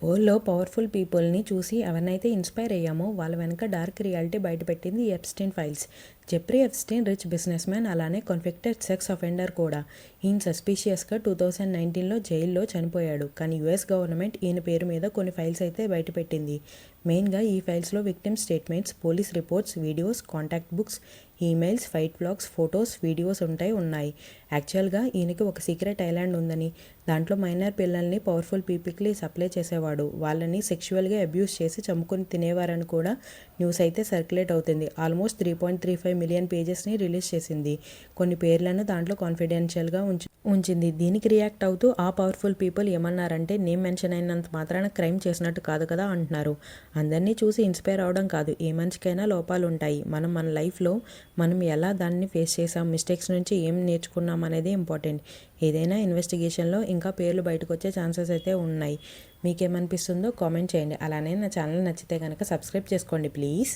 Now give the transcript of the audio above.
వరల్డ్‌లో పవర్‌ఫుల్ పీపుల్‌ని చూసి ఎవరినైతే ఇన్‌స్పైర్ అయ్యామో వాళ్ళ వెనక డార్క్ రియాలిటీ బయటపెట్టింది ఈ Epstein files. Jeffrey Epstein rich businessman, అలానే కన్విక్టెడ్ సెక్స్ అఫెండర్ కూడా. ఈయన సస్పీషియస్‌గా 2019లో జైల్లో చనిపోయాడు. కానీ యూఎస్ గవర్నమెంట్ ఈయన పేరు మీద కొన్ని ఫైల్స్ అయితే బయటపెట్టింది. మెయిన్‌గా ఈ ఫైల్స్‌లో victim statements, police reports, videos, contact books, emails, flight logs, photos, videos ఉన్నాయి. యాక్చువల్‌గా ఈయనకి ఒక సీక్రెట్ ఐలాండ్ ఉందని, దాంట్లో మైనర్ పిల్లల్ని పవర్ఫుల్ పీపుల్కి సప్లై చేసేవాడు. వాళ్ళని సెక్షువల్గా అబ్యూస్ చేసి చంపుకొని తినేవారని కూడా న్యూస్ అయితే సర్క్యులేట్ అవుతుంది. ఆల్మోస్ట్ 3.35 మిలియన్ పేజెస్ని రిలీజ్ చేసింది. కొన్ని పేర్లను దాంట్లో కాన్ఫిడెన్షియల్గా ఉంచింది. దీనికి రియాక్ట్ అవుతూ ఆ పవర్ఫుల్ పీపుల్ ఏమన్నారంటే, నేమ్ మెన్షన్ అయినంత మాత్రాన క్రైమ్ చేసినట్టు కాదు కదా అంటున్నారు. అందరినీ చూసి ఇన్స్పైర్ అవడం కాదు, ఏ మనిషికైనా లోపాలు ఉంటాయి. మనం మన లైఫ్లో మనం ఎలా దాన్ని ఫేస్ చేసాం, మిస్టేక్స్ నుంచి ఏం నేర్చుకున్నాం అనేది ఇంపార్టెంట్. ఏదైనా ఇన్వెస్టిగేషన్లో ఇంకా పేర్లు బయటకు వచ్చే ఛాన్సెస్ అయితే ఉన్నాయి. మీకేమనిపిస్తుందో కామెంట్ చేయండి. అలానే నా ఛానల్ నచ్చితే కనుక సబ్స్క్రైబ్ చేసుకోండి ప్లీజ్.